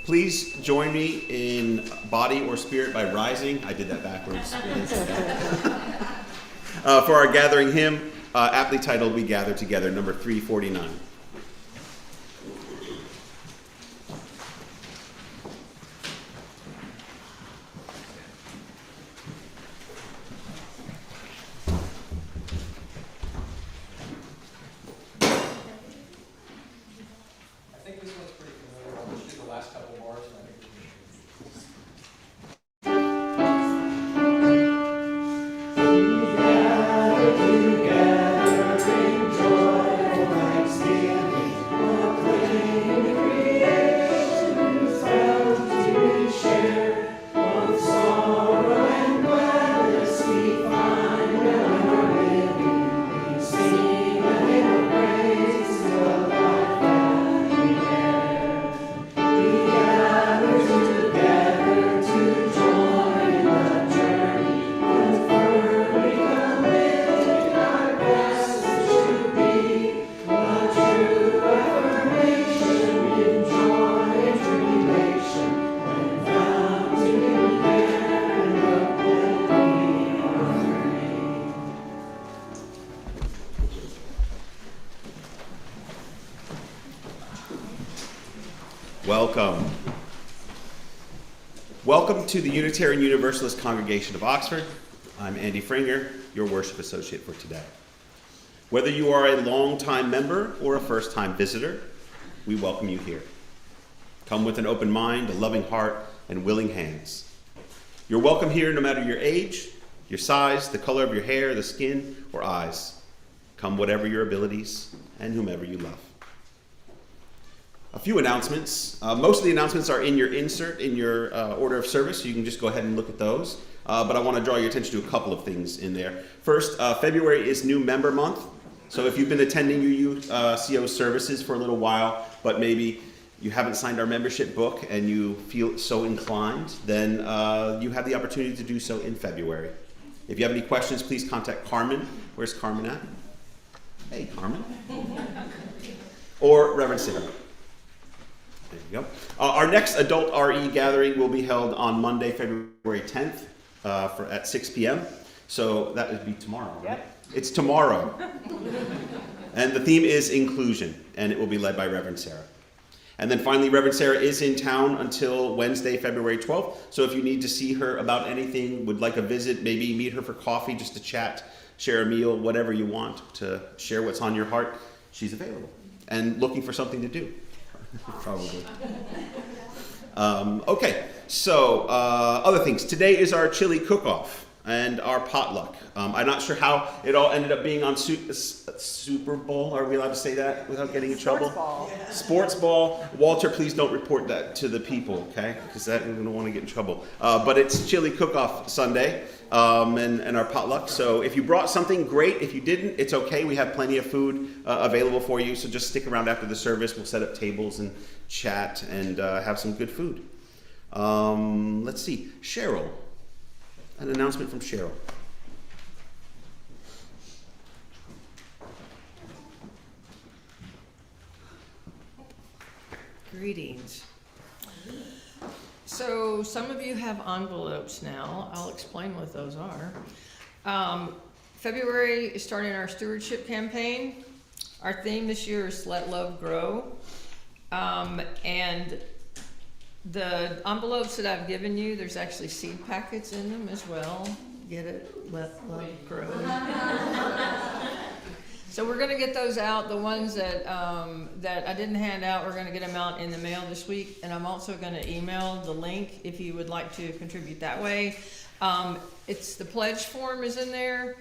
Please join me in Body or Spirit by rising. I did that backwards. For our gathering hymn, aptly titled We Gather Together, number 349. Welcome. Welcome to the Unitarian Universalist Congregation of Oxford. I'm Andy Pfrenger, your worship associate for today. Whether you are a long-time member or a first-time visitor, we welcome you here. Come with an open mind, a loving heart, and willing hands. You're welcome here no matter your age, your size, the color of your hair, the skin, or eyes. Come whatever your abilities and whomever you love. A few announcements. Most of the announcements are in your insert, in your order of service, so you can just go ahead and look at those. But I want to draw your attention to a couple of things in there. First, February is new member month. So if you've been attending UUCO services for a little while, but maybe you haven't signed our membership book and you feel so inclined, then you have the opportunity to do so in February. If you have any questions, please contact Carmen. Where's Carmen at? Hey, Carmen. Or Reverend Sarah. There you go. Our next adult RE gathering will be held on Monday, February 10th at 6 p.m. So that would be tomorrow, right? Yep. It's tomorrow. And the theme is inclusion, and it will be led by Reverend Sarah. And then finally, Reverend Sarah is in town until Wednesday, February 12th. So if you need to see her about anything, would like a visit, maybe meet her for coffee just to chat, share a meal, whatever you want to share what's on your heart, she's available and looking for something to do. Probably. Okay, so other things. Today is our chili cook-off and our potluck. I'm not sure how it all ended up being on Super Bowl. Are we allowed to say that without getting in trouble? Sports ball. Sports ball. Walter, please don't report that to the people, okay? Because we're going to want to get in trouble. But it's chili cook-off Sunday and our potluck. So if you brought something, great. If you didn't, it's okay. We have plenty of food available for you. So just stick around after the service. We'll set up tables and chat and have some good food. Let's see. Cheryl. An announcement from Cheryl. Greetings. So some of you have envelopes now. I'll explain what those are. February is starting our stewardship campaign. Our theme this year is Let Love Grow. And the envelopes that I've given you, there's actually seed packets in them as well. Get it? Let love grow. So we're going to get those out. The ones that that I didn't hand out, we're going to get them out in the mail this week. And I'm also going to email the link if you would like to contribute that way. It's the pledge form is in there.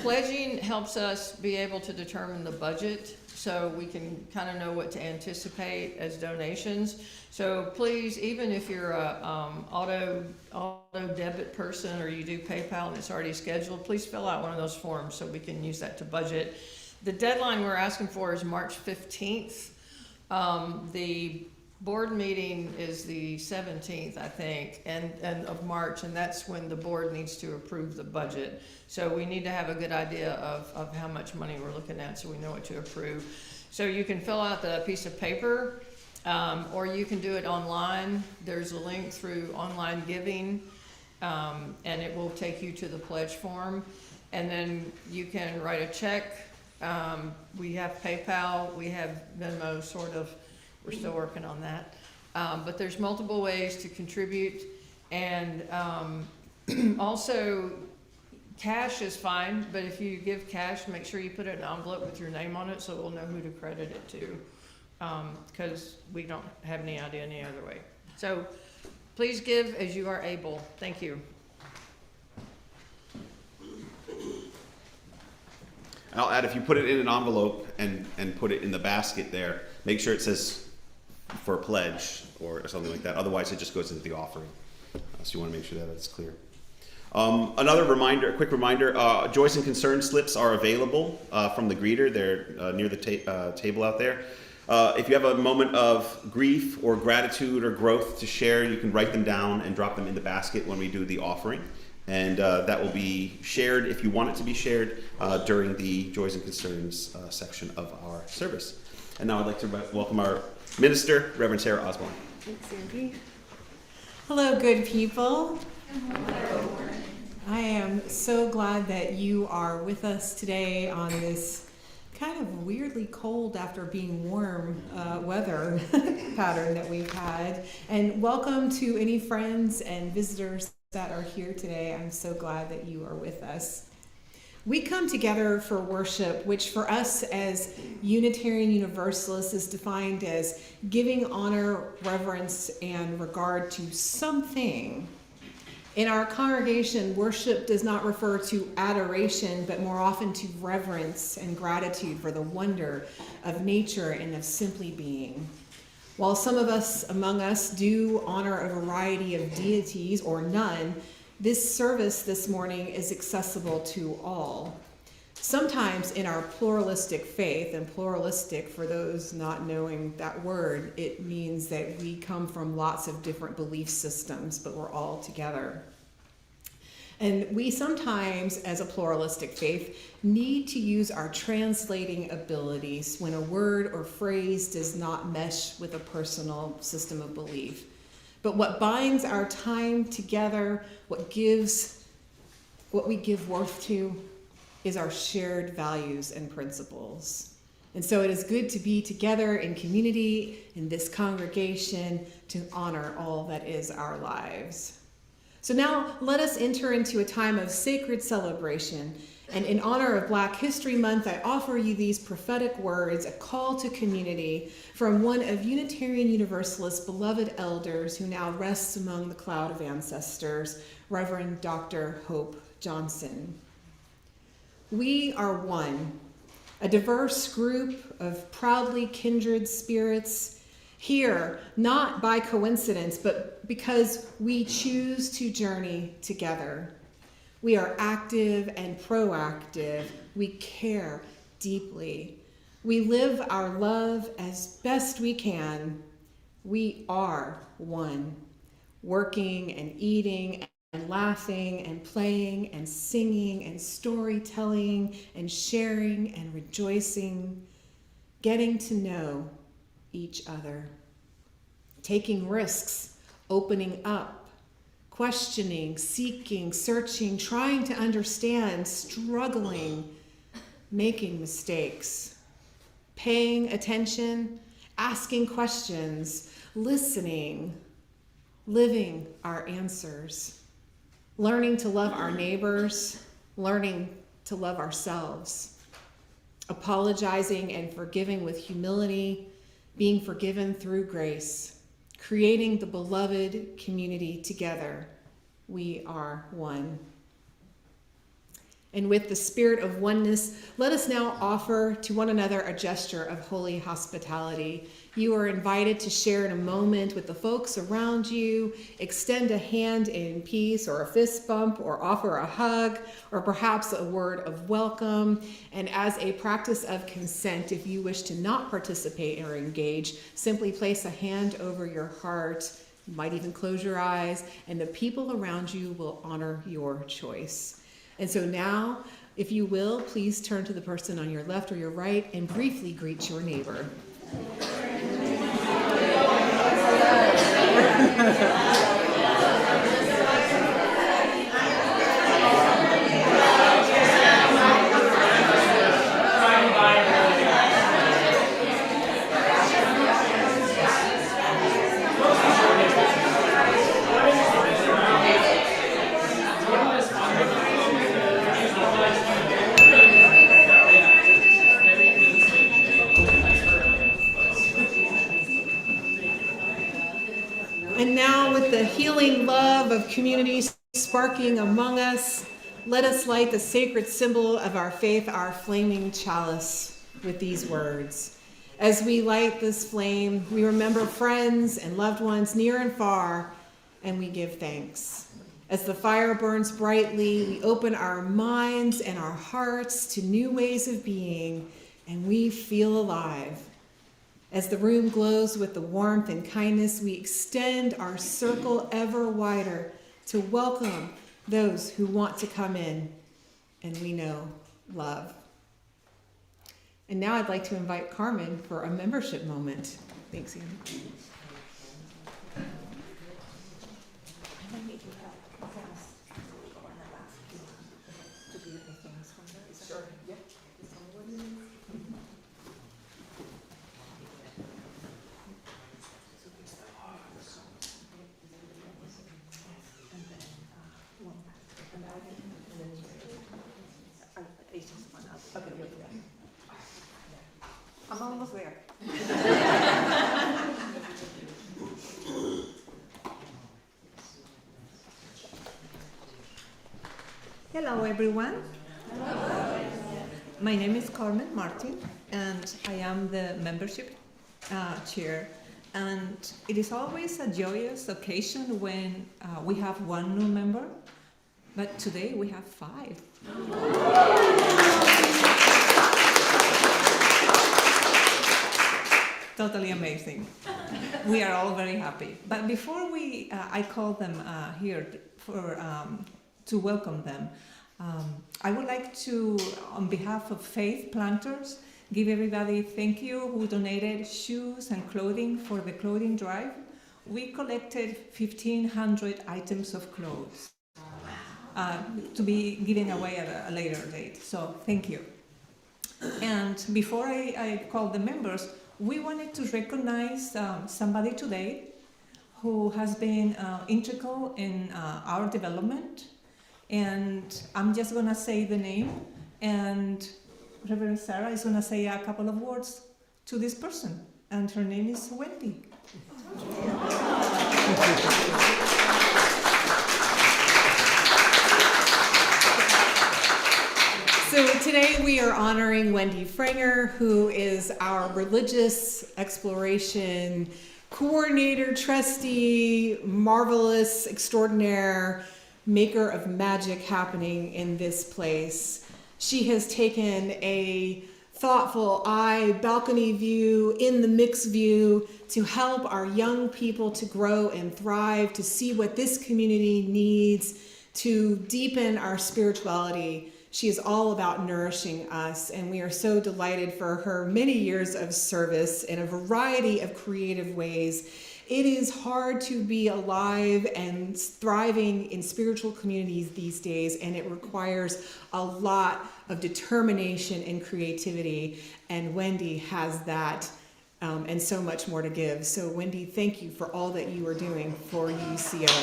Pledging helps us be able to determine the budget, so we can kind of know what to anticipate as donations. So please, even if you're a auto debit person or you do PayPal and it's already scheduled, please fill out one of those forms so we can use that to budget. The deadline we're asking for is March 15th. The board meeting is the 17th, I think, and of March, and that's when the board needs to approve the budget. So we need to have a good idea of how much money we're looking at so we know what to approve. So you can fill out the piece of paper Or you can do it online. There's a link through online giving, and it will take you to the pledge form. And then you can write a check. We have PayPal, we have Venmo, sort of. We're still working on that. But there's multiple ways to contribute. And also, cash is fine, but if you give cash, make sure you put it in an envelope with your name on it so we'll know who to credit it to. Because we don't have any idea any other way. So please give as you are able. Thank you. I'll add, if you put it in an envelope and put it in the basket there, make sure it says for a pledge or something like that. Otherwise, it just goes into the offering. So you want to make sure that it's clear. Another reminder, a quick reminder, joys and concern slips are available from the greeter. They're near the table out there. If you have a moment of grief or gratitude or growth to share, you can write them down and drop them in the basket when we do the offering. And that will be shared, if you want it to be shared, during the Joys and Concerns section of our service. And now I'd like to welcome our minister, Reverend Sarah Osborne. Thanks, Andy. Hello, good people. Hello. I am so glad that you are with us today on this kind of weirdly cold after being warm weather pattern that we've had. And welcome to any friends and visitors that are here today. I'm so glad that you are with us. We come together for worship, which for us as Unitarian Universalists is defined as giving honor, reverence, and regard to something. In our congregation, worship does not refer to adoration, but more often to reverence and gratitude for the wonder of nature and of simply being. While some of us among us do honor a variety of deities or none, this service this morning is accessible to all. Sometimes in our pluralistic faith, and pluralistic for those not knowing that word, it means that we come from lots of different belief systems, but we're all together. And we sometimes, as a pluralistic faith, need to use our translating abilities when a word or phrase does not mesh with a personal system of belief. But what binds our time together, what we give worth to, is our shared values and principles. And so it is good to be together in community, in this congregation, to honor all that is our lives. So now let us enter into a time of sacred celebration. And in honor of Black History Month, I offer you these prophetic words, a call to community from one of Unitarian Universalist beloved elders who now rests among the cloud of ancestors, Reverend Dr. Hope Johnson. We are one, a diverse group of proudly kindred spirits, here, not by coincidence, but because we choose to journey together. We are active and proactive. We care deeply. We live our love as best we can. We are one, working and eating and laughing and playing and singing and storytelling and sharing and rejoicing, getting to know each other, taking risks, opening up, questioning, seeking, searching, trying to understand, struggling, making mistakes, paying attention, asking questions, listening, living our answers, learning to love our neighbors, learning to love ourselves, apologizing and forgiving with humility, being forgiven through grace, creating the beloved community together. We are one. And with the spirit of oneness, let us now offer to one another a gesture of holy hospitality. You are invited to share in a moment with the folks around you, extend a hand in peace or a fist bump or offer a hug or perhaps a word of welcome. And as a practice of consent, if you wish to not participate or engage, simply place a hand over your heart. You might even close your eyes, and the people around you will honor your choice. And so now, if you will, please turn to the person on your left or your right and briefly greet your neighbor. And now, with the healing love of community sparking among us, let us light the sacred symbol of our faith, our flaming chalice, with these words. As we light this flame, we remember friends and loved ones near and far, and we give thanks. As the fire burns brightly, we open our minds and our hearts to new ways of being, and we feel alive. As the room glows with the warmth and kindness, we extend our circle ever wider to welcome those who want to come in, and we know love. And now I'd like to invite Carmen for a membership moment. Thanks, Andy. I'm almost there. Hello, everyone. Hello. My name is Carmen Martin, and I am the membership chair. And it is always a joyous occasion when we have one new member, but today we have 5. Totally amazing. We are all very happy. But before I call them here to welcome them, I would like to, on behalf of Faith Planters, give everybody thank you who donated shoes and clothing for the clothing drive. We collected 1,500 items of clothes to be given away at a later date. So thank you. And before I call the members, we wanted to recognize somebody today who has been integral in our development. And I'm just going to say the name, and Reverend Sarah is going to say a couple of words to this person. And her name is Wendy. So today we are honoring Wendy Pfrenger, who is our religious exploration coordinator, trustee, marvelous, extraordinaire, maker of magic happening in this place. She has taken a thoughtful eye, balcony view, in the mix view to help our young people to grow and thrive, to see what this community needs, to deepen our spirituality. She is all about nourishing us, and we are so delighted for her many years of service in a variety of creative ways. It is hard to be alive and thriving in spiritual communities these days, and it requires a lot of determination and creativity, and Wendy has that and so much more to give. So Wendy, thank you for all that you are doing for UUCO.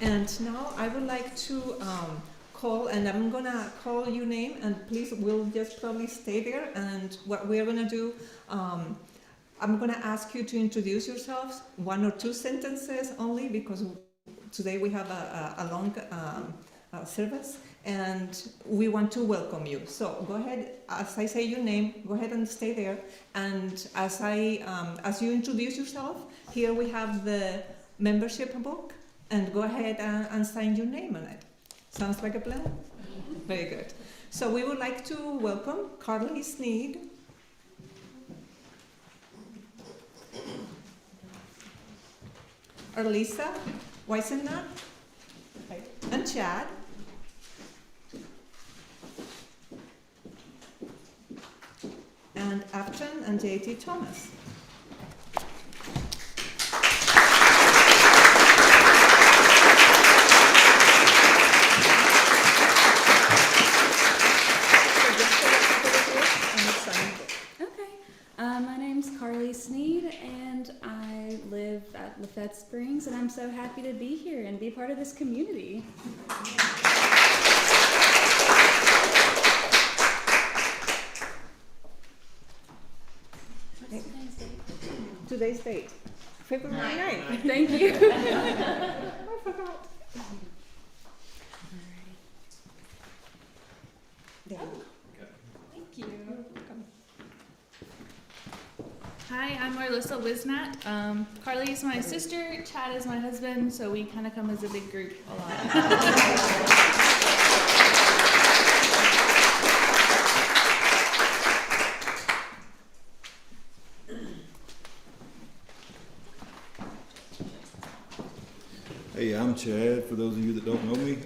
And now I would like to call, and I'm gonna call your name, and please, we'll just probably stay there. And what we're gonna do, I'm gonna ask you to introduce yourselves, 1 or 2 sentences only, because today we have a long service, and we want to welcome you. So go ahead, as I say your name, go ahead and stay there. And as you introduce yourself, here we have the membership book. And go ahead and sign your name on it. Sounds like a plan? Very good. So we would like to welcome Carly Sneed, Arlisa Weisennack, and Chad. And Afton and JT Thomas. Okay. My name's Carly Sneed, and I live at Lafette Springs, and I'm so happy to be here and be part of this community. Today's date, February 9th. Thank you. I forgot. There you go. Thank you. Hi, I'm Marlissa Wisnat. Carly is my sister, Chad is my husband, so we kind of come as a big group a lot. Hey, I'm Chad, for those of you that don't know me.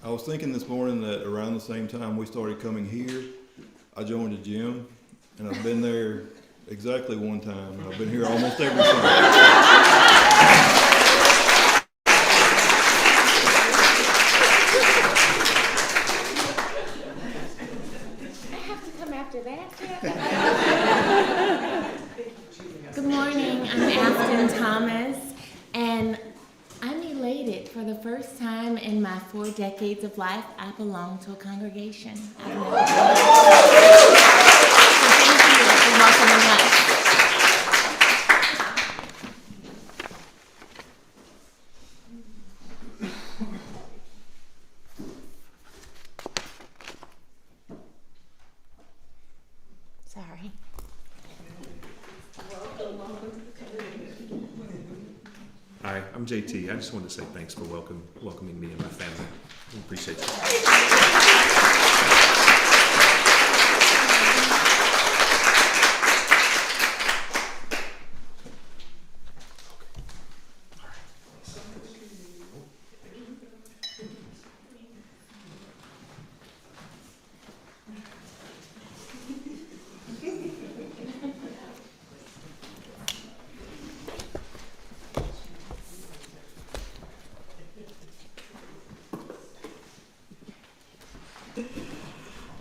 I was thinking this morning that around the same time we started coming here, I joined a gym, and I've been there exactly one time, and I've been here almost every Sunday. Good morning, I'm Afton Thomas, and I'm elated. For the first time in my 4 decades of life, I belong to a congregation. I've never been. So thank you for welcoming us. Sorry. Hi, I'm JT. I just wanted to say thanks for welcoming me and my family. I appreciate you.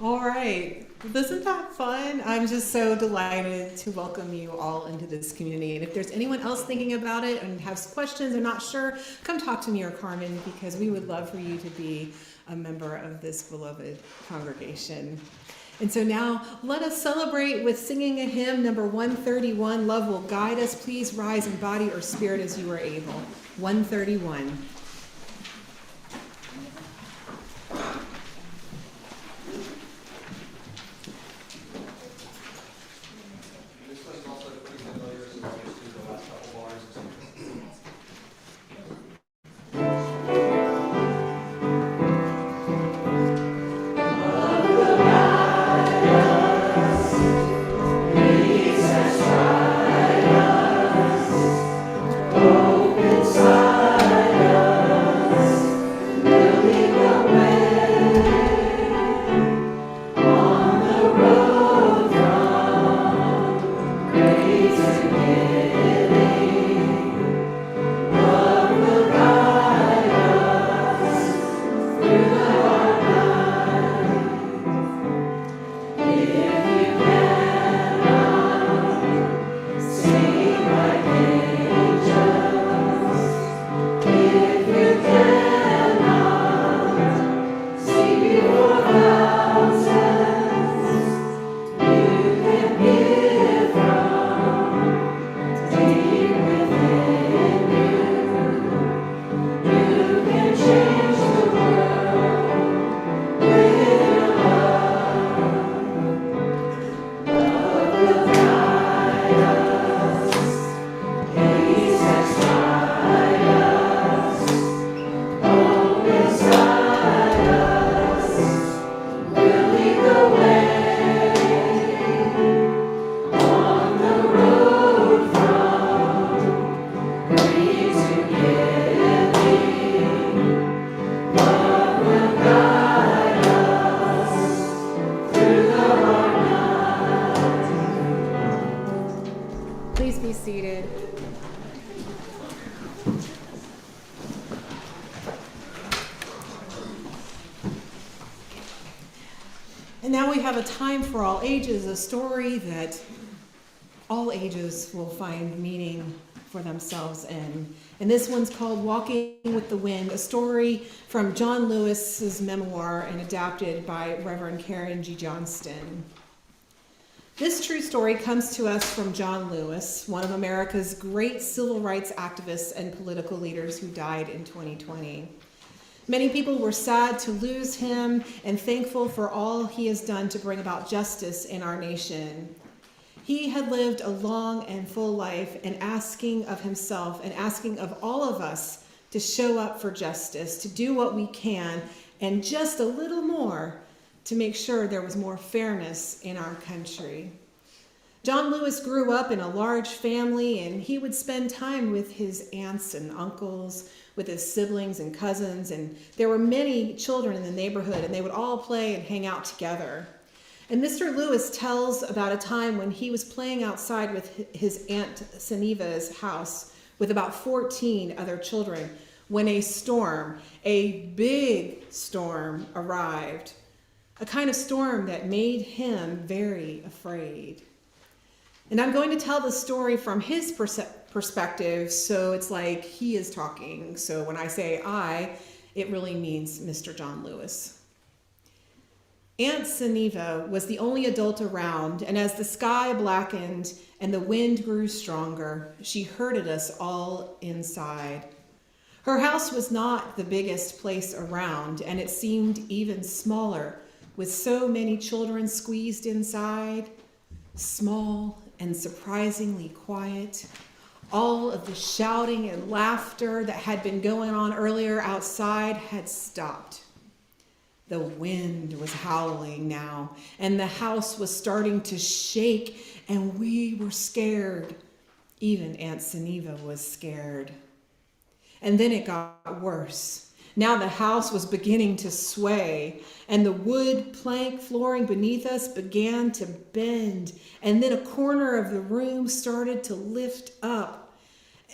All right. Isn't that fun? I'm just so delighted to welcome you all into this community. And if there's anyone else thinking about it and has questions or not sure, come talk to me or Carmen, because we would love for you to be a member of this beloved congregation. And so now let us celebrate with singing a hymn, number 131, Love Will Guide Us. Please rise in body or spirit as you are able. 131. Inside us. seated. And now we have a time for all ages, a story that all ages will find meaning for themselves in. And this one's called Walking with the Wind, a story from John Lewis's memoir and adapted by Reverend Karen G. Johnston. This true story comes to us from John Lewis, one of America's great civil rights activists and political leaders who died in 2020. Many people were sad to lose him and thankful for all he has done to bring about justice in our nation. He had lived a long and full life and asking of himself and asking of all of us to show up for justice, to do what we can, and just a little more to make sure there was more fairness in our country. John Lewis grew up in a large family, and he would spend time with his aunts and uncles, with his siblings and cousins, and there were many children in the neighborhood, and they would all play and hang out together. And Mr. Lewis tells about a time when he was playing outside with his Aunt Seneva's house with about 14 other children when a storm, a big storm, arrived. A kind of storm that made him very afraid. And I'm going to tell the story from his perspective, so it's like he is talking. So when I say I, it really means Mr. John Lewis. Aunt Seneva was the only adult around, and as the sky blackened and the wind grew stronger, she herded us all inside. Her house was not the biggest place around, and it seemed even smaller, with so many children squeezed inside, small and surprisingly quiet. All of the shouting and laughter that had been going on earlier outside had stopped. The wind was howling now, and the house was starting to shake, and we were scared. Even Aunt Seneva was scared. And then it got worse. Now the house was beginning to sway, and the wood plank flooring beneath us began to bend, and then a corner of the room started to lift up.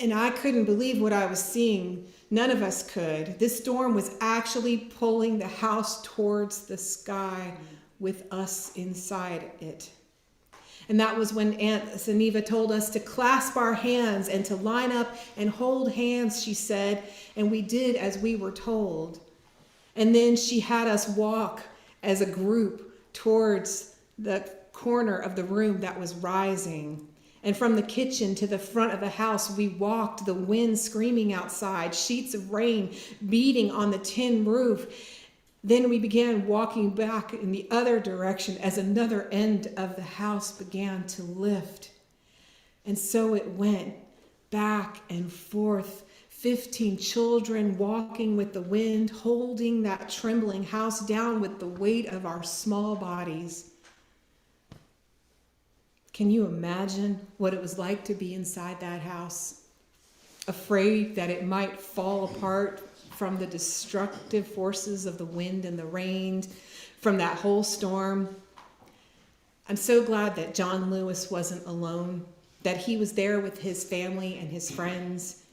And I couldn't believe what I was seeing. None of us could. This storm was actually pulling the house towards the sky with us inside it. And that was when Aunt Seneva told us to clasp our hands and to line up and hold hands, she said, and we did as we were told. And then she had us walk as a group towards the corner of the room that was rising. And from the kitchen to the front of the house, we walked, the wind screaming outside, sheets of rain beating on the tin roof. Then we began walking back in the other direction as another end of the house began to lift. And so it went back and forth, 15 children walking with the wind, holding that trembling house down with the weight of our small bodies. Can you imagine what it was like to be inside that house? Afraid that it might fall apart from the destructive forces of the wind and the rain, from that whole storm. I'm so glad that John Lewis wasn't alone, that he was there with his family and his friends.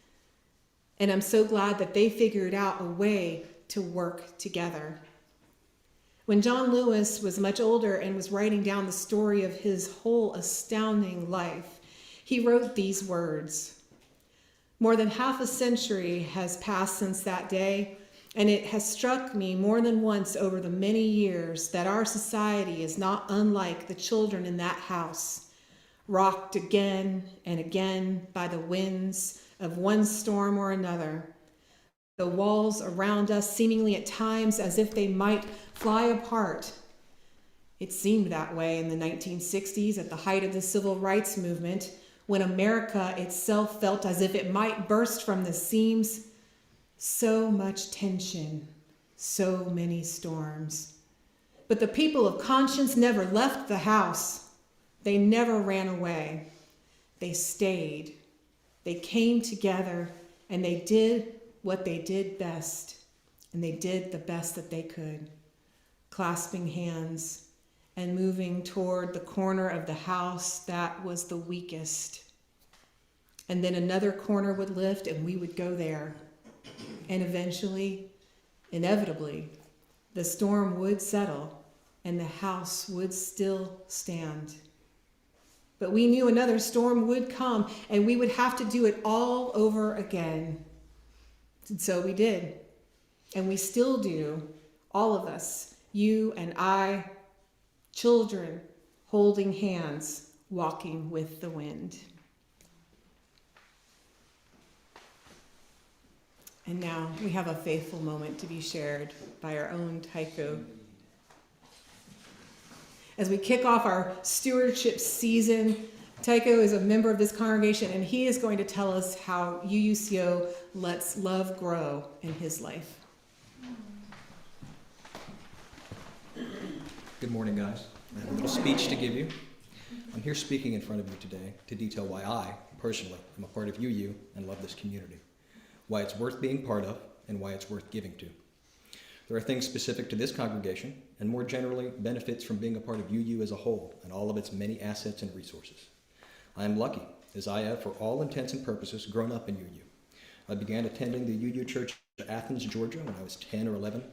And I'm so glad that they figured out a way to work together. When John Lewis was much older and was writing down the story of his whole astounding life, he wrote these words. More than half a century has passed since that day, and it has struck me more than once over the many years that our society is not unlike the children in that house, rocked again and again by the winds of one storm or another. The walls around us seemingly at times as if they might fly apart. It seemed that way in the 1960s at the height of the civil rights movement, when America itself felt as if it might burst from the seams. So much tension, so many storms. But the people of conscience never left the house. They never ran away. They stayed. They came together, and they did what they did best. And they did the best that they could, clasping hands and moving toward the corner of the house that was the weakest. And then another corner would lift and we would go there. And eventually, inevitably, the storm would settle and the house would still stand. But we knew another storm would come and we would have to do it all over again. And so we did. And we still do, all of us, you and I, children, holding hands, walking with the wind. And now we have a faithful moment to be shared by our own Tycho. As we kick off our stewardship season, Tycho is a member of this congregation, and he is going to tell us how UUCO lets love grow in his life. Good morning, guys. I have a little speech to give you. I'm here speaking in front of you today to detail why I, personally, am a part of UU and love this community, why it's worth being part of, and why it's worth giving to. There are things specific to this congregation, and more generally, benefits from being a part of UU as a whole and all of its many assets and resources. I am lucky, as I have, for all intents and purposes, grown up in UU. I began attending the UU Church in Athens, Georgia when I was 10 or 11,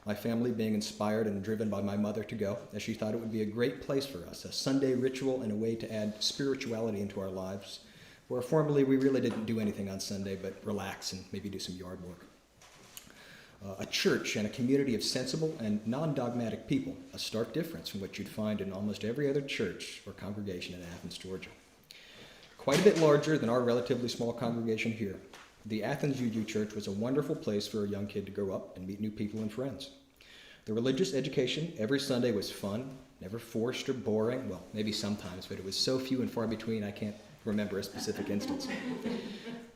my family being inspired and driven by my mother to go, as she thought it would be a great place for us, a Sunday ritual and a way to add spirituality into our lives, where formerly we really didn't do anything on Sunday but relax and maybe do some yard work. A church and a community of sensible and non-dogmatic people, a stark difference from what you'd find in almost every other church or congregation in Athens, Georgia. Quite a bit larger than our relatively small congregation here, the Athens UU Church was a wonderful place for a young kid to grow up and meet new people and friends. The religious education every Sunday was fun, never forced or boring. Well, maybe sometimes, but it was so few and far between I can't remember a specific instance.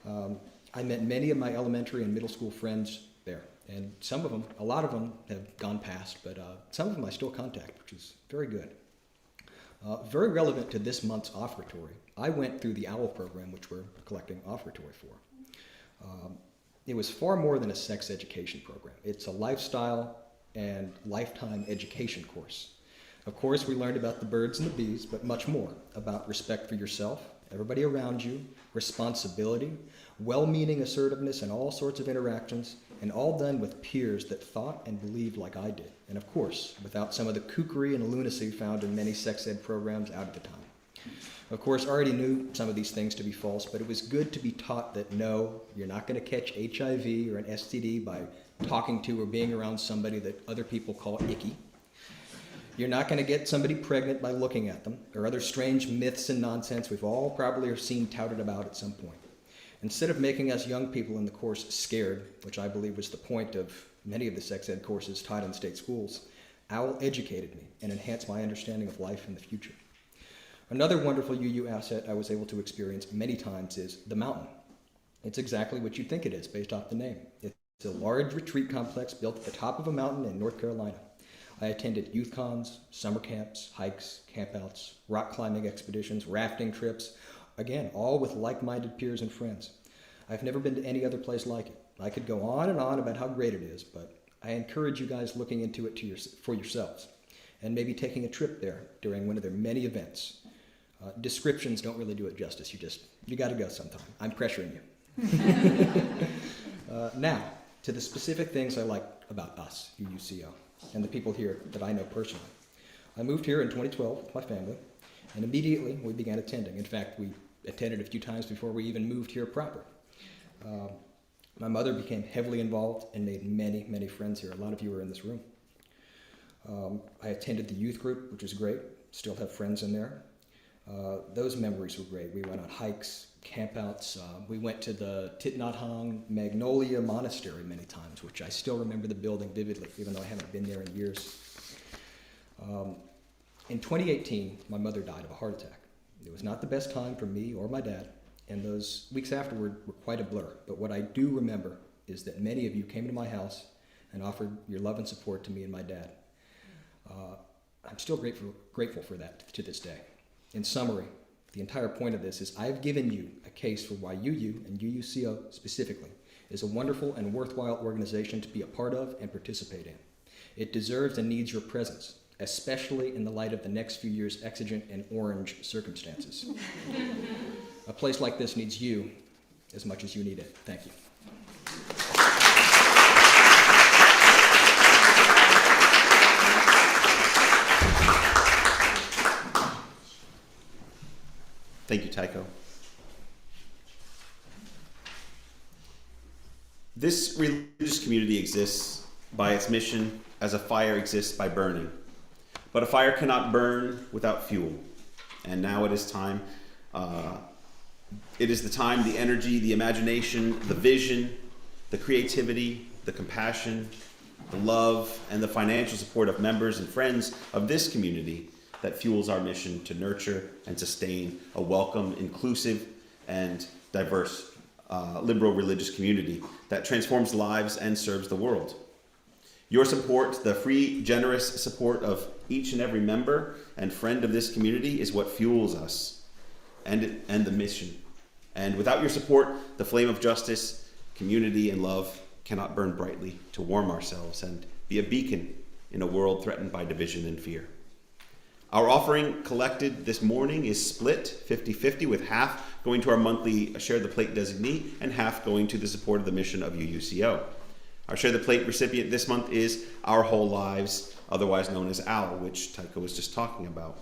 I met many of my elementary and middle school friends there, and some of them, a lot of them have gone past, but some of them I still contact, which is very good. Very relevant to this month's offertory, I went through the OWL program, which we're collecting offertory for. It was far more than a sex education program. It's a lifestyle and lifetime education course. Of course, we learned about the birds and the bees, but much more about respect for yourself, everybody around you, responsibility, well-meaning assertiveness in all sorts of interactions, and all done with peers that thought and believed like I did. And of course, without some of the kookery and lunacy found in many sex ed programs out at the time. Of course, I already knew some of these things to be false, but it was good to be taught that no, you're not going to catch HIV or an STD by talking to or being around somebody that other people call icky. You're not going to get somebody pregnant by looking at them, or other strange myths and nonsense we've all probably seen touted about at some point. Instead of making us young people in the course scared, which I believe was the point of many of the sex ed courses taught in state schools, OWL educated me and enhanced my understanding of life in the future. Another wonderful UU asset I was able to experience many times is the mountain. It's exactly what you'd think it is based off the name. It's a large retreat complex built at the top of a mountain in North Carolina. I attended youth cons, summer camps, hikes, campouts, rock climbing expeditions, rafting trips, again, all with like-minded peers and friends. I've never been to any other place like it. I could go on and on about how great it is, but I encourage you guys looking into it for yourselves and maybe taking a trip there during one of their many events. Descriptions don't really do it justice. You got to go sometime. I'm pressuring you. Now, to the specific things I like about us, UUCO, and the people here that I know personally. I moved here in 2012 with my family, and immediately we began attending. In fact, we attended a few times before we even moved here proper. My mother became heavily involved and made many, many friends here. A lot of you are in this room. I attended the youth group, which was great. Still have friends in there. Those memories were great. We went on hikes, campouts. We went to the Thich Nhat Hanh Magnolia Monastery many times, which I still remember the building vividly, even though I haven't been there in years. In 2018, my mother died of a heart attack. It was not the best time for me or my dad, and those weeks afterward were quite a blur. But what I do remember is that many of you came to my house and offered your love and support to me and my dad. I'm still grateful for that to this day. In summary, the entire point of this is I've given you a case for why UU and UUCO specifically is a wonderful and worthwhile organization to be a part of and participate in. It deserves and needs your presence, especially in the light of the next few years' exigent and orange circumstances. A place like this needs you as much as you need it. Thank you. Thank you, Tycho. This religious community exists by its mission as a fire exists by burning. But a fire cannot burn without fuel. And now it is time. It is the time, the energy, the imagination, the vision, the creativity, the compassion, the love, and the financial support of members and friends of this community that fuels our mission to nurture and sustain a welcome, inclusive, and diverse liberal religious community that transforms lives and serves the world. Your support, the free, generous support of each and every member and friend of this community is what fuels us and the mission. And without your support, the flame of justice, community, and love cannot burn brightly to warm ourselves and be a beacon in a world threatened by division and fear. Our offering collected this morning is split 50-50, with half going to our monthly Share the Plate designee and half going to the support of the mission of UUCO. Our Share the Plate recipient this month is Our Whole Lives, otherwise known as OWL, which Tycho was just talking about.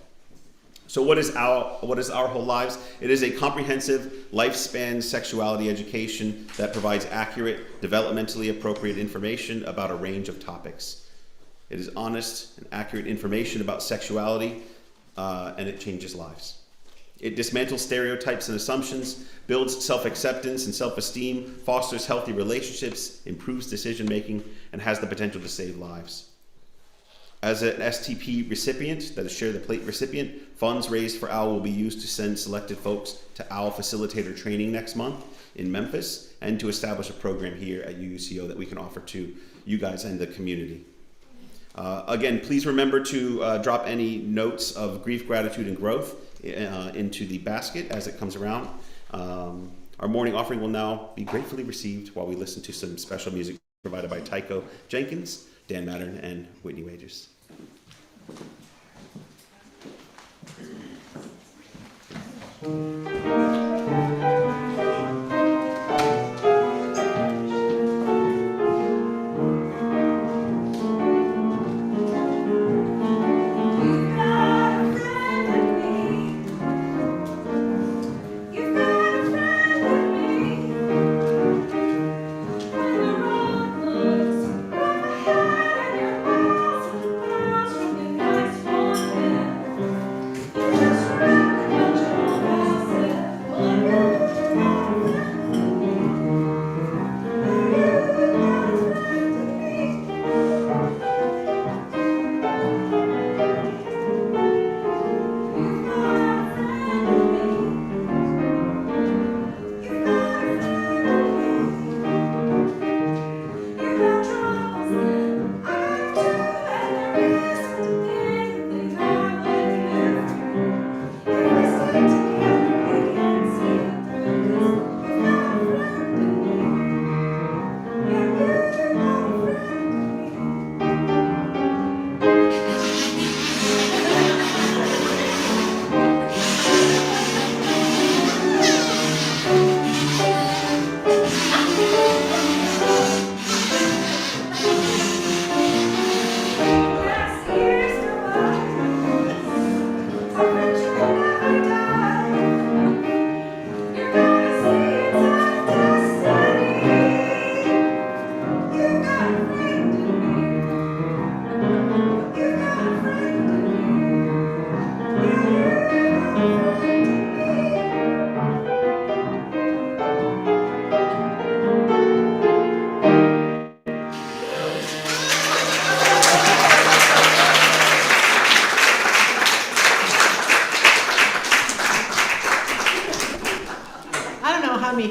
So what is Our Whole Lives? It is a comprehensive lifespan sexuality education that provides accurate, developmentally appropriate information about a range of topics. It is honest and accurate information about sexuality, and it changes lives. It dismantles stereotypes and assumptions, builds self-acceptance and self-esteem, fosters healthy relationships, improves decision-making, and has the potential to save lives. As an STP recipient, that is Share the Plate recipient, funds raised for OWL will be used to send selected folks to OWL facilitator training next month in Memphis, and to establish a program here at UUCO that we can offer to you guys and the community. Again, please remember to drop any notes of grief, gratitude, and growth into the basket as it comes around. Our morning offering will now be gratefully received while we listen to some special music provided by Tycho Jenkins, Dan Mattern, and Whitney Wagers.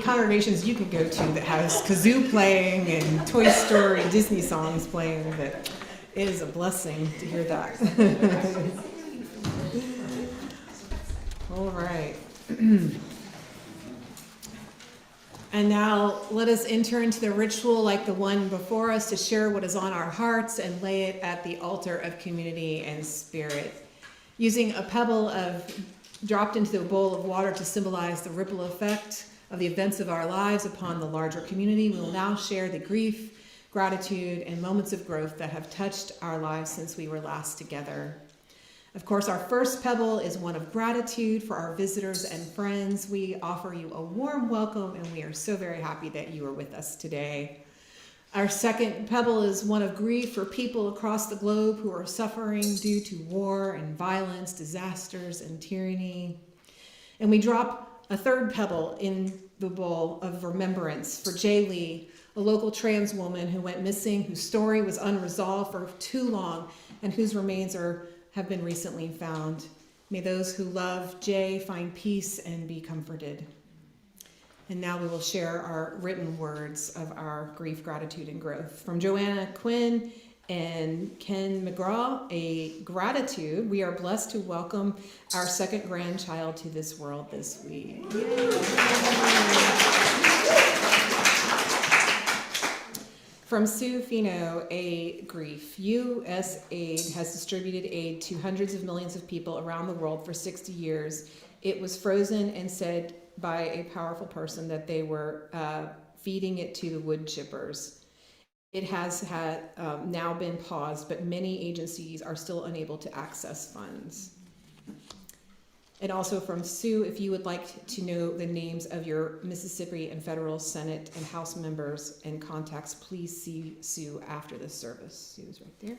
Congregations you could go to that has kazoo playing and Toy Story Disney songs playing, that it is a blessing to hear that. All right. And now let us enter into the ritual like the one before us, to share what is on our hearts and lay it at the altar of community and spirit. Using a pebble of dropped into a bowl of water to symbolize the ripple effect of the events of our lives upon the larger community. We will now share the grief, gratitude, and moments of growth that have touched our lives since we were last together. Of course, our first pebble is one of gratitude for our visitors and friends. We offer you a warm welcome, and we are so very happy that you are with us today. Our second pebble is one of grief for people across the globe who are suffering due to war and violence, disasters, and tyranny. And we drop a third pebble in the bowl of remembrance for Jay Lee, a local trans woman who went missing, whose story was unresolved for too long, and whose remains have been recently found. May those who love Jay find peace and be comforted. And now we will share our written words of our grief, gratitude, and growth. From Joanna Quinn and Ken McGraw, a gratitude. We are blessed to welcome our second grandchild to this world this week. From Sue Fino, a grief. USAID has distributed aid to hundreds of millions of people around the world for 60 years. It was frozen and said by a powerful person that they were feeding it to the wood chippers. It has now been paused, but many agencies are still unable to access funds. And also from Sue, if you would like to know the names of your Mississippi and federal Senate and House members and contacts, please see Sue after this service. Sue's right there.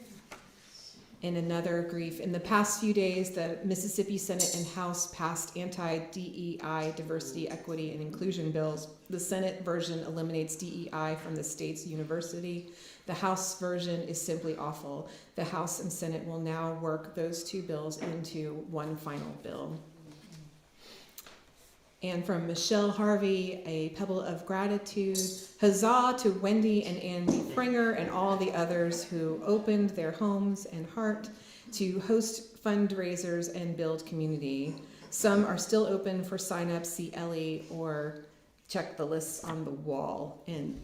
And another grief. In the past few days, the Mississippi Senate and House passed anti-DEI diversity, equity, and inclusion bills. The Senate version eliminates DEI from the state's university. The House version is simply awful. The House and Senate will now work those two bills into one final bill. And from Michelle Harvey, a pebble of gratitude. Huzzah to Wendy and Andy Pfrenger and all the others who opened their homes and heart to host fundraisers and build community. Some are still open for sign-up, see Ellie, or check the lists on the wall. And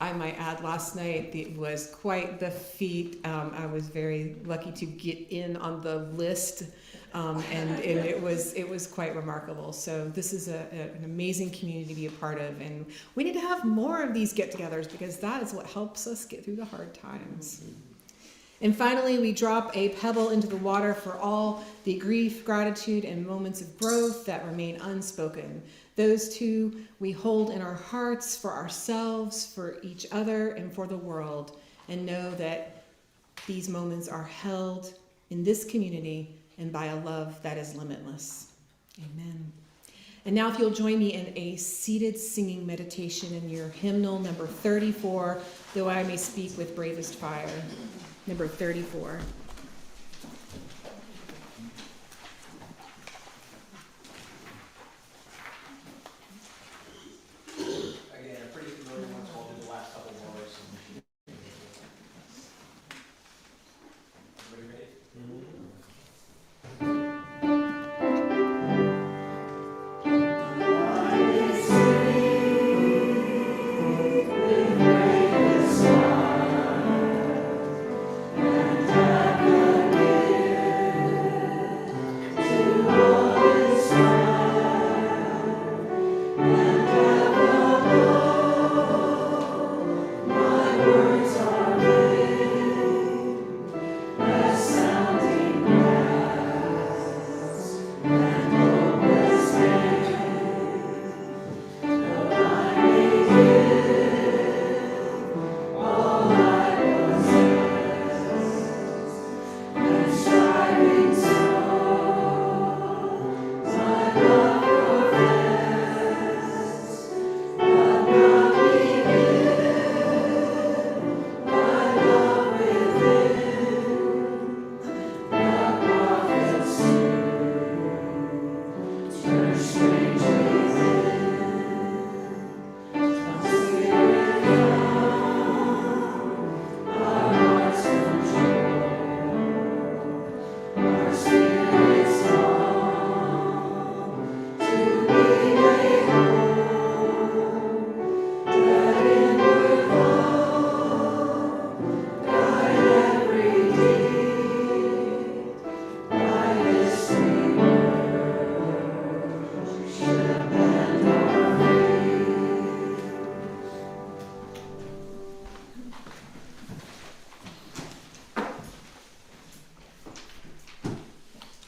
I might add, last night it was quite the feat. I was very lucky to get in on the list, and it was quite remarkable. So this is an amazing community to be a part of, and we need to have more of these get-togethers because that is what helps us get through the hard times. And finally, we drop a pebble into the water for all the grief, gratitude, and moments of growth that remain unspoken. Those two we hold in our hearts for ourselves, for each other, and for the world, and know that these moments are held in this community and by a love that is limitless. Amen. And now if you'll join me in a seated singing meditation in your hymnal number 34, Though I May Speak with Bravest Fire, number 34. Thank you.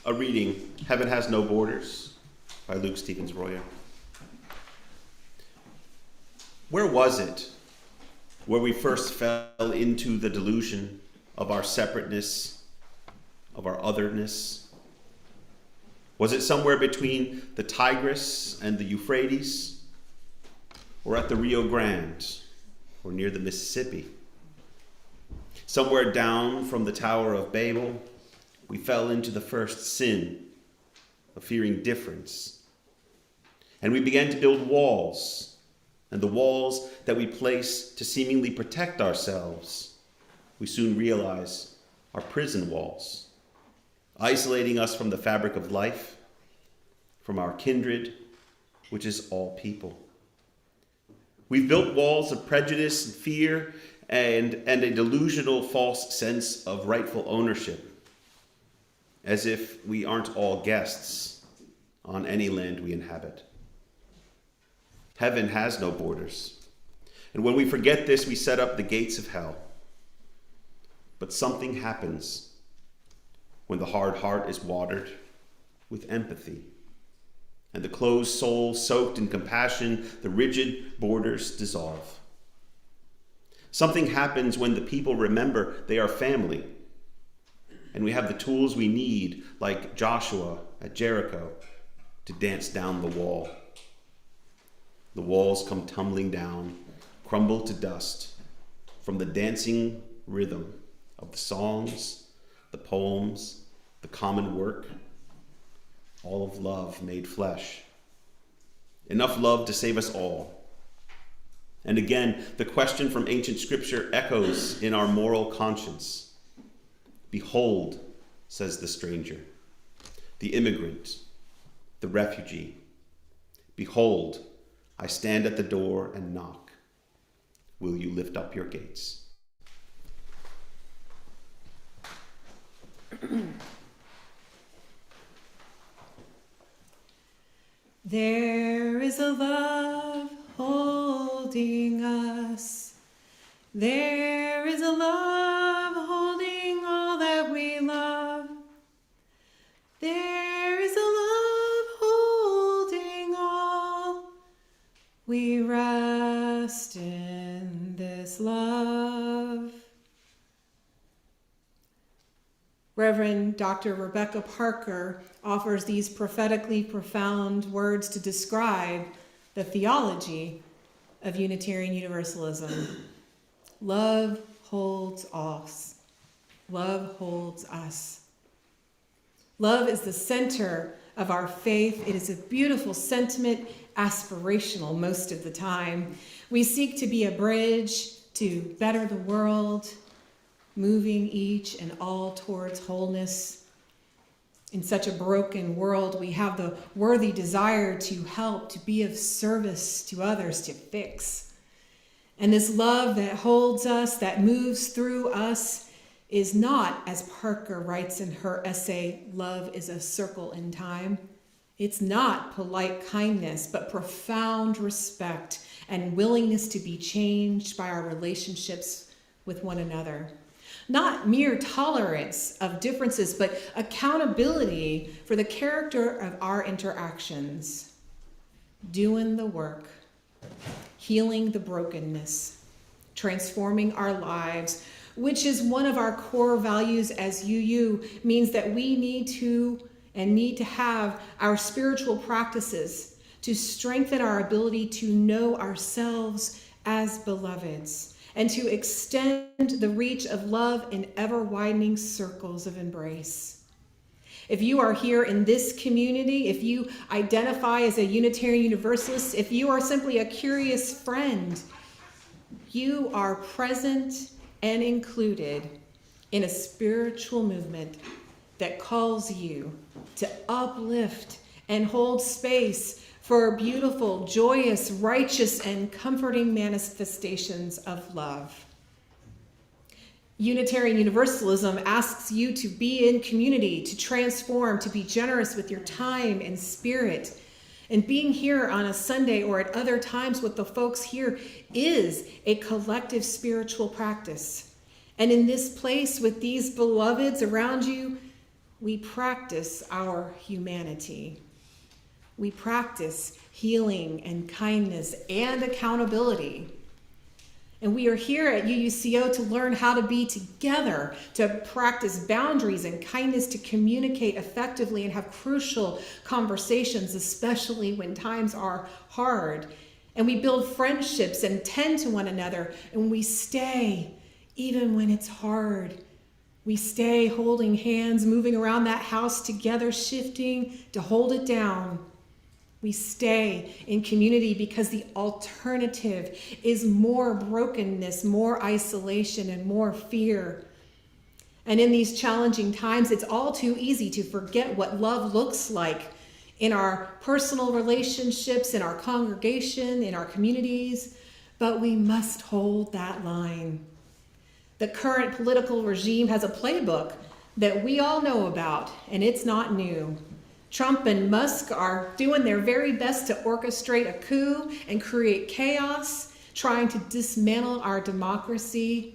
A reading, Heaven Has No Borders, by Luke Stevens Royer. Where was it where we first fell into the delusion of our separateness, of our otherness? Was it somewhere between the Tigris and the Euphrates, or at the Rio Grande, or near the Mississippi? Somewhere down from the Tower of Babel, we fell into the first sin of fearing difference. And we began to build walls, and the walls that we place to seemingly protect ourselves, we soon realize are prison walls, isolating us from the fabric of life, from our kindred, which is all people. We've built walls of prejudice and fear and a delusional false sense of rightful ownership, as if we aren't all guests on any land we inhabit. Heaven has no borders. And when we forget this, we set up the gates of hell. But something happens when the hard heart is watered with empathy, and the closed soul soaked in compassion, the rigid borders dissolve. Something happens when the people remember they are family, and we have the tools we need, like Joshua at Jericho, to dance down the wall. The walls come tumbling down, crumble to dust from the dancing rhythm of the songs, the poems, the common work, all of love made flesh. Enough love to save us all. And again, the question from ancient scripture echoes in our moral conscience. Behold, says the stranger, the immigrant, the refugee. Behold, I stand at the door and knock. Will you lift up your gates? There is a love holding us. There is a love holding all that we love. There is a love holding all. We rest in this love. Reverend Dr. Rebecca Parker offers these prophetically profound words to describe the theology of Unitarian Universalism. Love holds us. Love holds us. Love is the center of our faith. It is a beautiful sentiment, aspirational most of the time. We seek to be a bridge to better the world, moving each and all towards wholeness. In such a broken world, we have the worthy desire to help, to be of service to others, to fix. And this love that holds us, that moves through us, is not, as Parker writes in her essay, Love is a Circle in Time. It's not polite kindness, but profound respect and willingness to be changed by our relationships with one another. Not mere tolerance of differences, but accountability for the character of our interactions. Doing the work, healing the brokenness, transforming our lives, which is one of our core values as UU, means that we need to have our spiritual practices to strengthen our ability to know ourselves as beloveds, and to extend the reach of love in ever-widening circles of embrace. If you are here in this community, if you identify as a Unitarian Universalist, if you are simply a curious friend, you are present and included in a spiritual movement that calls you to uplift and hold space for beautiful, joyous, righteous, and comforting manifestations of love. Unitarian Universalism asks you to be in community, to transform, to be generous with your time and spirit. And being here on a Sunday or at other times with the folks here is a collective spiritual practice. And in this place with these beloveds around you, we practice our humanity. We practice healing and kindness and accountability. And we are here at UUCO to learn how to be together, to practice boundaries and kindness, to communicate effectively and have crucial conversations, especially when times are hard. And we build friendships and tend to one another, and we stay even when it's hard. We stay holding hands, moving around that house together, shifting to hold it down. We stay in community because the alternative is more brokenness, more isolation, and more fear. And in these challenging times, it's all too easy to forget what love looks like in our personal relationships, in our congregation, in our communities, but we must hold that line. The current political regime has a playbook that we all know about, and it's not new. Trump and Musk are doing their very best to orchestrate a coup and create chaos, trying to dismantle our democracy.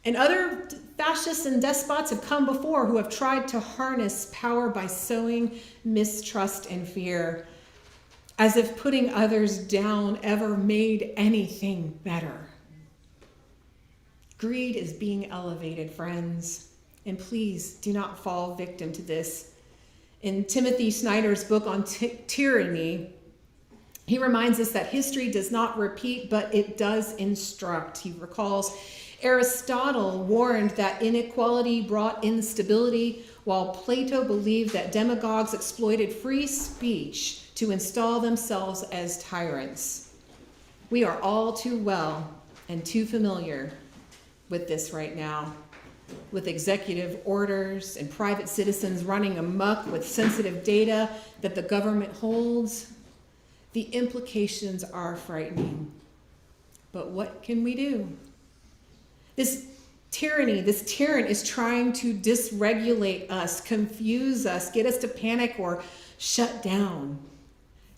And other fascists and despots have come before who have tried to harness power by sowing mistrust and fear, as if putting others down ever made anything better. Greed is being elevated, friends, and please do not fall victim to this. In Timothy Snyder's book on tyranny, he reminds us that history does not repeat, but it does instruct. He recalls Aristotle warned that inequality brought instability, while Plato believed that demagogues exploited free speech to install themselves as tyrants. We are all too well and too familiar with this right now, with executive orders and private citizens running amok with sensitive data that the government holds. The implications are frightening. But what can we do? This tyrant is trying to dysregulate us, confuse us, get us to panic or shut down.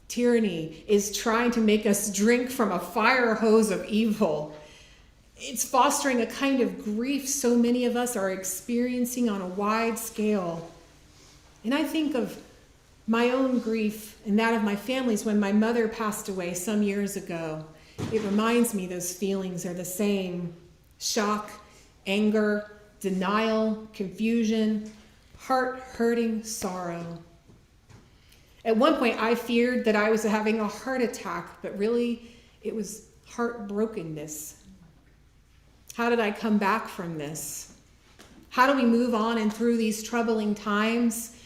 Tyranny is trying to make us drink from a fire hose of evil. It's fostering a kind of grief so many of us are experiencing on a wide scale. And I think of my own grief and that of my family's when my mother passed away some years ago. It reminds me those feelings are the same. Shock, anger, denial, confusion, heart-hurting sorrow. At one point, I feared that I was having a heart attack, but really it was heartbrokenness. How did I come back from this? How do we move on and through these troubling times?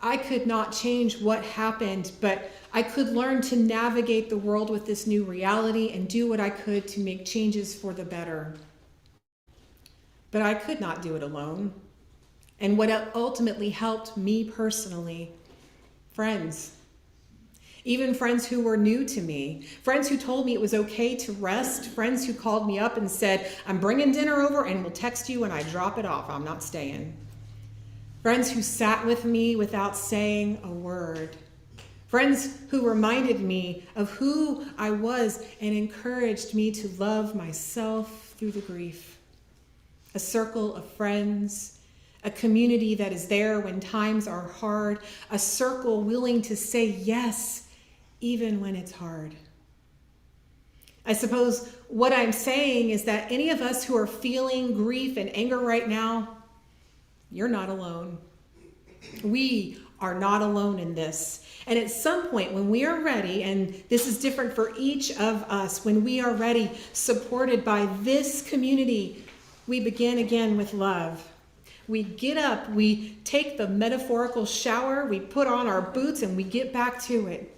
I could not change what happened, but I could learn to navigate the world with this new reality and do what I could to make changes for the better. But I could not do it alone. And what ultimately helped me personally, friends. Even friends who were new to me, friends who told me it was okay to rest, friends who called me up and said, I'm bringing dinner over and will text you when I drop it off. I'm not staying. Friends who sat with me without saying a word. Friends who reminded me of who I was and encouraged me to love myself through the grief. A circle of friends, a community that is there when times are hard, a circle willing to say yes even when it's hard. I suppose what I'm saying is that any of us who are feeling grief and anger right now, you're not alone. We are not alone in this. And at some point when we are ready, and this is different for each of us, when we are ready, supported by this community, we begin again with love. We get up, we take the metaphorical shower, we put on our boots, and we get back to it.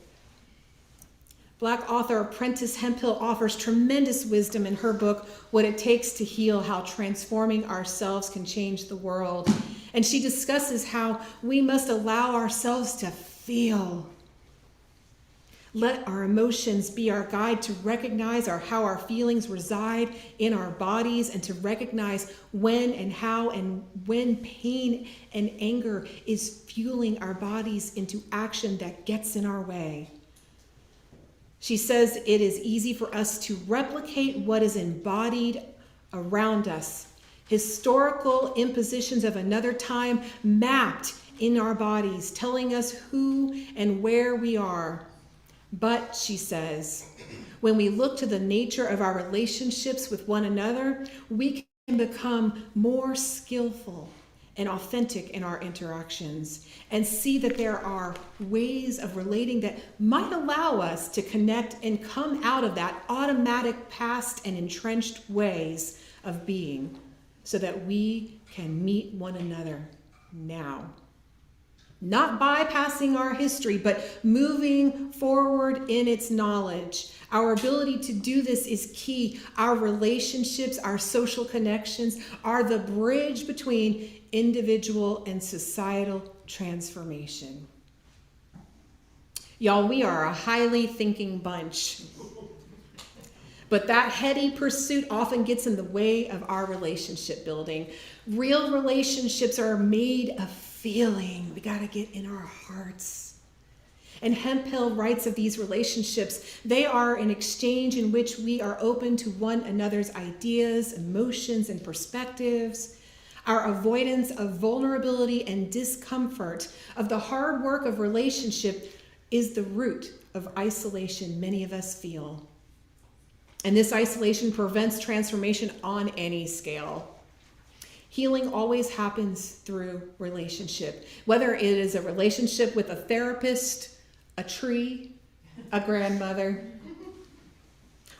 Black author Prentice Hemphill offers tremendous wisdom in her book, What It Takes to Heal, How Transforming Ourselves Can Change the World. And she discusses how we must allow ourselves to feel. Let our emotions be our guide to recognize how our feelings reside in our bodies and to recognize when and how and when pain and anger is fueling our bodies into action that gets in our way. She says it is easy for us to replicate what is embodied around us. historical impositions of another time mapped in our bodies, telling us who and where we are. But, she says, when we look to the nature of our relationships with one another, we can become more skillful and authentic in our interactions and see that there are ways of relating that might allow us to connect and come out of that automatic past and entrenched ways of being so that we can meet one another now. Not bypassing our history, but moving forward in its knowledge. Our ability to do this is key. Our relationships, our social connections are the bridge between individual and societal transformation. Y'all, we are a highly thinking bunch. But that heady pursuit often gets in the way of our relationship building. Real relationships are made of feeling. We got to get in our hearts. And Hemphill writes of these relationships, they are an exchange in which we are open to one another's ideas, emotions, and perspectives. Our avoidance of vulnerability and discomfort of the hard work of relationship is the root of isolation many of us feel. And this isolation prevents transformation on any scale. Healing always happens through relationship, whether it is a relationship with a therapist, a tree, a grandmother,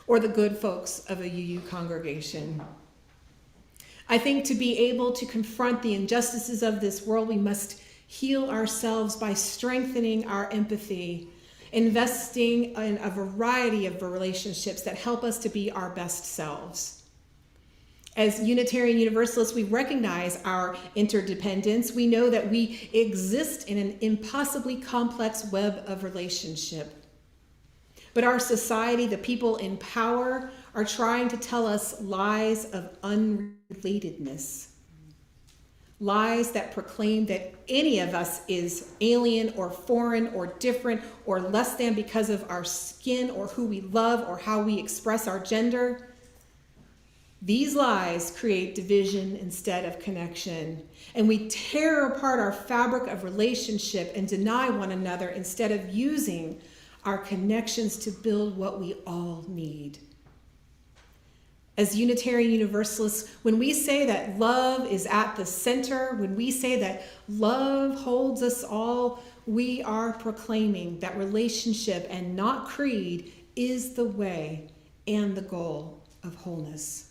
or the good folks of a UU congregation. I think to be able to confront the injustices of this world, we must heal ourselves by strengthening our empathy, investing in a variety of relationships that help us to be our best selves. As Unitarian Universalists, we recognize our interdependence. We know that we exist in an impossibly complex web of relationship. But our society, the people in power, are trying to tell us lies of unrelatedness. Lies that proclaim that any of us is alien or foreign or different or less than because of our skin or who we love or how we express our gender. These lies create division instead of connection, and we tear apart our fabric of relationship and deny one another instead of using our connections to build what we all need. As Unitarian Universalists, when we say that love is at the center, when we say that love holds us all, we are proclaiming that relationship and not creed is the way and the goal of wholeness.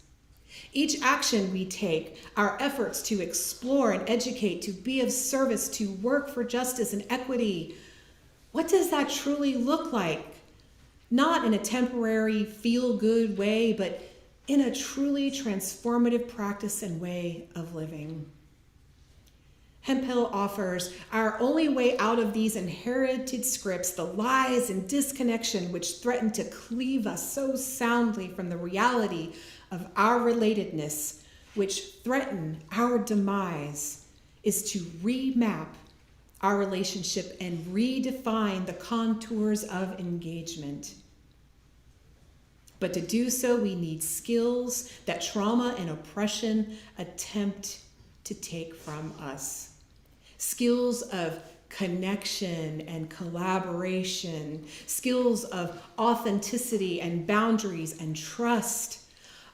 Each action we take, our efforts to explore and educate, to be of service, to work for justice and equity, what does that truly look like? Not in a temporary feel-good way, but in a truly transformative practice and way of living. Hemphill offers our only way out of these inherited scripts, the lies and disconnection which threaten to cleave us so soundly from the reality of our relatedness, which threaten our demise, is to remap our relationship and redefine the contours of engagement. But to do so, we need skills that trauma and oppression attempt to take from us. Skills of connection and collaboration, skills of authenticity and boundaries and trust.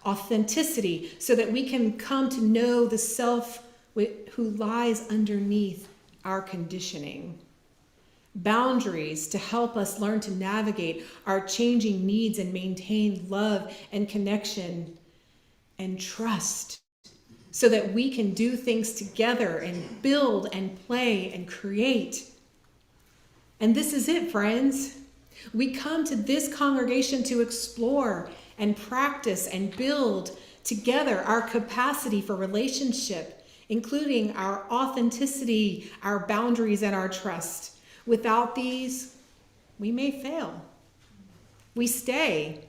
Authenticity so that we can come to know the self who lies underneath our conditioning. Boundaries to help us learn to navigate our changing needs and maintain love and connection. And trust so that we can do things together and build and play and create. And this is it, friends. We come to this congregation to explore and practice and build together our capacity for relationship, including our authenticity, our boundaries, and our trust. Without these, we may fail. We stay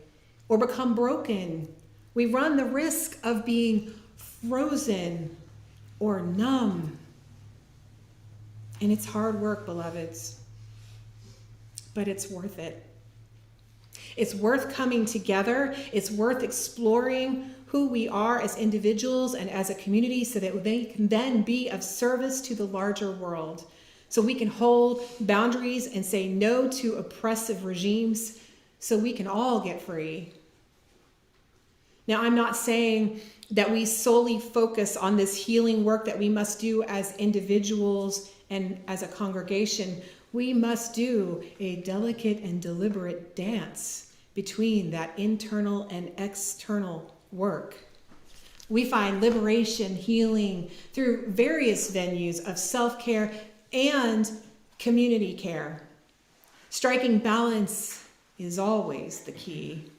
or become broken. We run the risk of being frozen or numb. And it's hard work, beloveds, but it's worth it. It's worth coming together. It's worth exploring who we are as individuals and as a community so that they can then be of service to the larger world. So we can hold boundaries and say no to oppressive regimes so we can all get free. Now, I'm not saying that we solely focus on this healing work that we must do as individuals and as a congregation. We must do a delicate and deliberate dance between that internal and external work. We find liberation, healing through various venues of self-care and community care. Striking balance is always the key.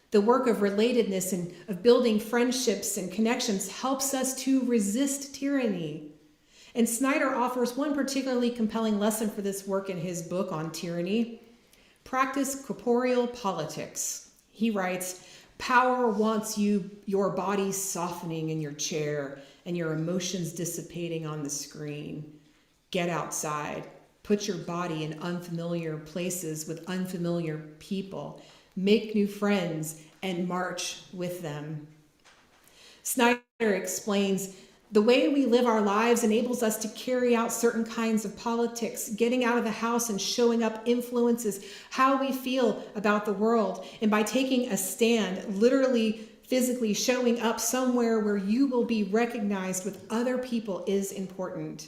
The work of relatedness and of building friendships and connections helps us to resist tyranny. And Snyder offers one particularly compelling lesson for this work in his book on tyranny. Practice corporeal politics. He writes, power wants your body softening in your chair and your emotions dissipating on the screen. Get outside. Put your body in unfamiliar places with unfamiliar people. Make new friends and march with them. Snyder explains, the way we live our lives enables us to carry out certain kinds of politics. Getting out of the house and showing up influences how we feel about the world. And by taking a stand, literally, physically showing up somewhere where you will be recognized with other people is important.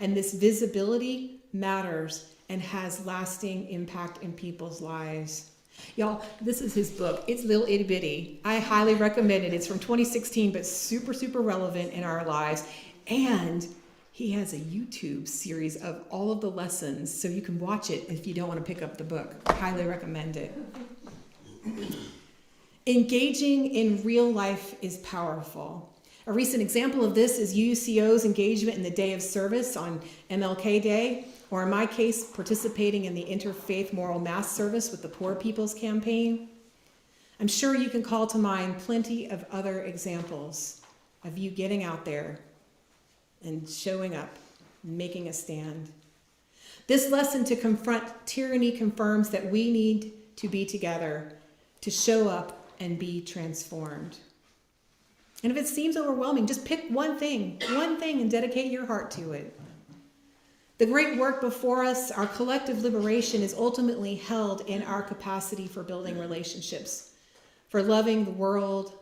And this visibility matters and has lasting impact in people's lives. Y'all, this is his book. It's little itty bitty. I highly recommend it. It's from 2016, but super, super relevant in our lives. And he has a YouTube series of all of the lessons, so you can watch it if you don't want to pick up the book. I highly recommend it. Engaging in real life is powerful. A recent example of this is UUCO's engagement in the Day of Service on MLK Day, or in my case, participating in the Interfaith Moral Mass Service with the Poor People's Campaign. I'm sure you can call to mind plenty of other examples of you getting out there and showing up, making a stand. This lesson to confront tyranny confirms that we need to be together, to show up and be transformed. And if it seems overwhelming, just pick one thing, and dedicate your heart to it. The great work before us, our collective liberation, is ultimately held in our capacity for building relationships, for loving the world,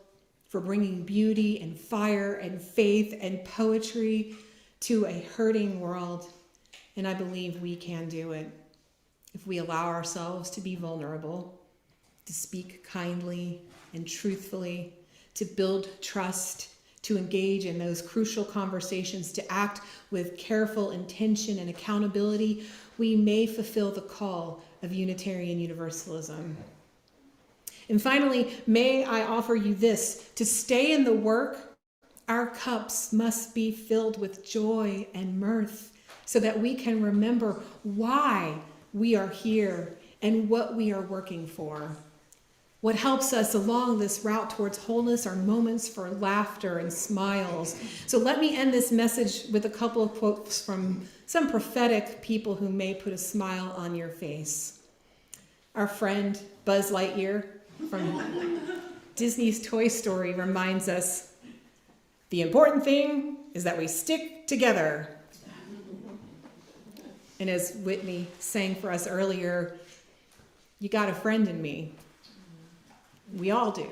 for bringing beauty and fire and faith and poetry to a hurting world. And I believe we can do it if we allow ourselves to be vulnerable, to speak kindly and truthfully, to build trust, to engage in those crucial conversations, to act with careful intention and accountability. We may fulfill the call of Unitarian Universalism. And finally, may I offer you this: to stay in the work, our cups must be filled with joy and mirth so that we can remember why we are here and what we are working for. What helps us along this route towards wholeness are moments for laughter and smiles. So let me end this message with a couple of quotes from some prophetic people who may put a smile on your face. Our friend Buzz Lightyear from Disney's Toy Story reminds us, the important thing is that we stick together. And as Whitney sang for us earlier, you got a friend in me. We all do.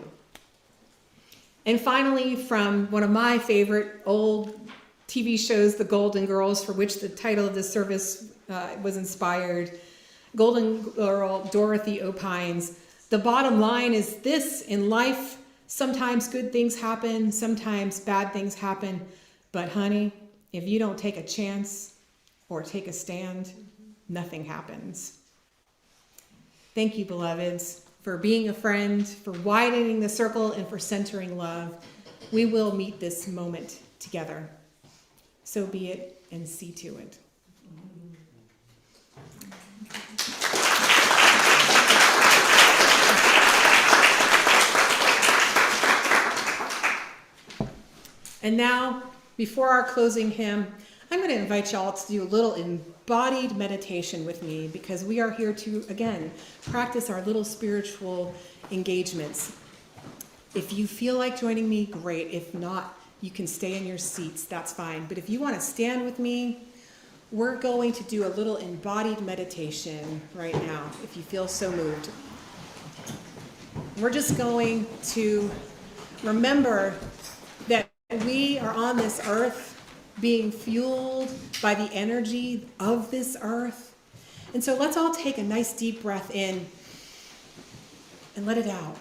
And finally, from one of my favorite old TV shows, The Golden Girls, for which the title of this service was inspired, Golden Girl Dorothy opines, the bottom line is this: in life, sometimes good things happen, sometimes bad things happen, but honey, if you don't take a chance or take a stand, nothing happens. Thank you, beloveds, for being a friend, for widening the circle, and for centering love. We will meet this moment together. So be it, and see to it. And now, before our closing hymn, I'm going to invite y'all to do a little embodied meditation with me because we are here to, again, practice our little spiritual engagements. If you feel like joining me, great. If not, you can stay in your seats. That's fine. But if you want to stand with me, we're going to do a little embodied meditation right now, if you feel so moved. We're just going to remember that we are on this earth being fueled by the energy of this earth. And so let's all take a nice deep breath in and let it out.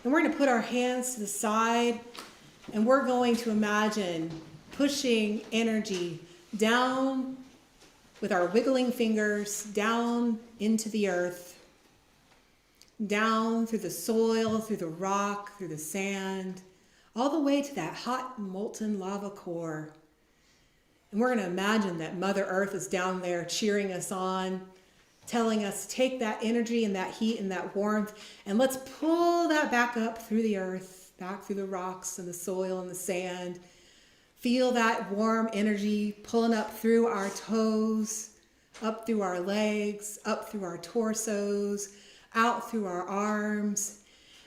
And we're going to put our hands to the side and we're going to imagine pushing energy down with our wiggling fingers down into the earth, down through the soil, through the rock, through the sand, all the way to that hot molten lava core. And we're going to imagine that Mother Earth is down there cheering us on, telling us to take that energy and that heat and that warmth, and let's pull that back up through the earth, back through the rocks and the soil and the sand. Feel that warm energy pulling up through our toes, up through our legs, up through our torsos, out through our arms.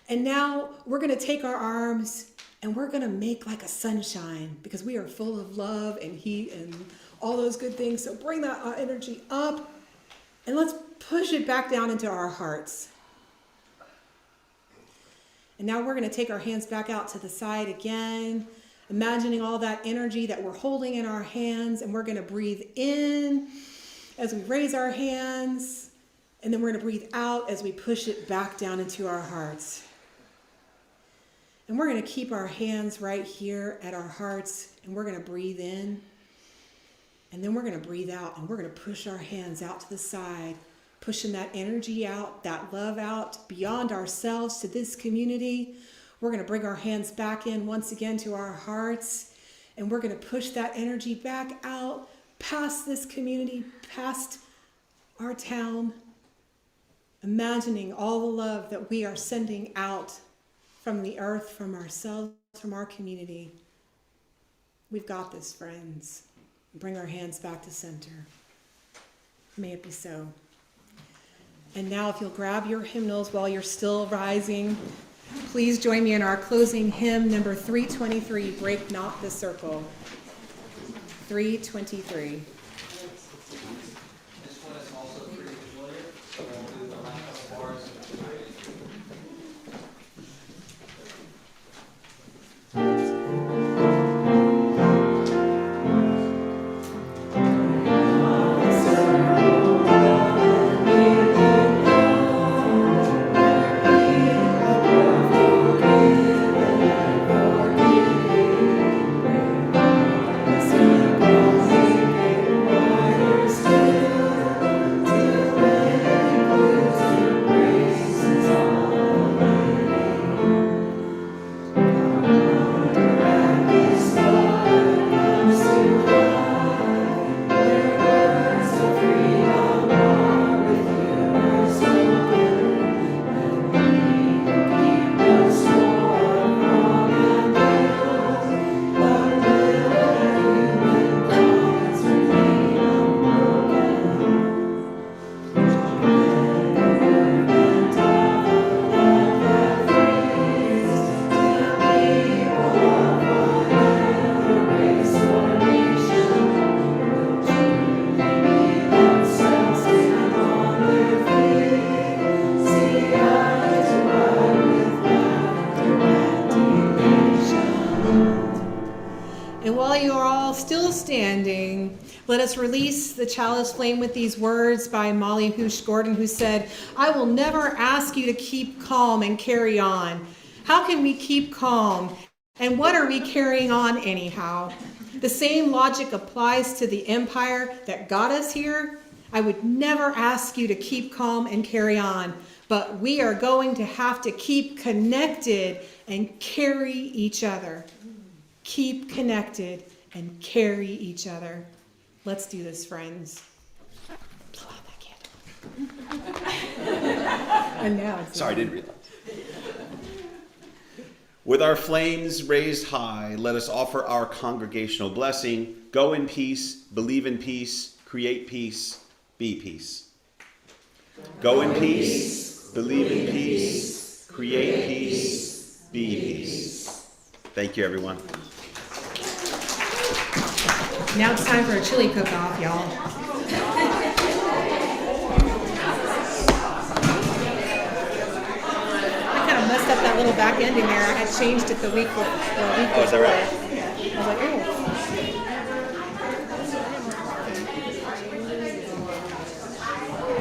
And now we're going to take our arms and we're going to make like a sunshine because we are full of love and heat and all those good things. So bring that energy up and let's push it back down into our hearts. And now we're going to take our hands back out to the side again, imagining all that energy that we're holding in our hands, and we're going to breathe in as we raise our hands, and then we're going to breathe out as we push it back down into our hearts. And we're going to keep our hands right here at our hearts, and we're going to breathe in, and then we're going to breathe out, and we're going to push our hands out to the side, pushing that energy out, that love out beyond ourselves to this community. We're going to bring our hands back in once again to our hearts, and we're going to push that energy back out past this community, past our town, imagining all the love that we are sending out from the earth, from ourselves, from our community. We've got this, friends. Bring our hands back to center. May it be so. And now if you'll grab your hymnals while you're still rising, please join me in our closing hymn, number 323, Break Not the Circle. 323. Let us release the chalice flame with these words by Molly Hoosh Gordon, who said, "I will never ask you to keep calm and carry on. How can we keep calm? And what are we carrying on anyhow?" The same logic applies to the empire that got us here. I would never ask you to keep calm and carry on, but we are going to have to keep connected and carry each other. Keep connected and carry each other. Let's do this, friends. Blow out that candle. And now it's Sorry, I didn't realize. With our flames raised high, let us offer our congregational blessing. Go in peace, believe in peace, create peace, be peace. Go in peace, believe in peace, create peace, be peace. Thank you, everyone. Now it's time for a chili cook-off, y'all. I kind of messed up that little back end in there. I had changed it the week before. Oh, is that right? I was like, oh.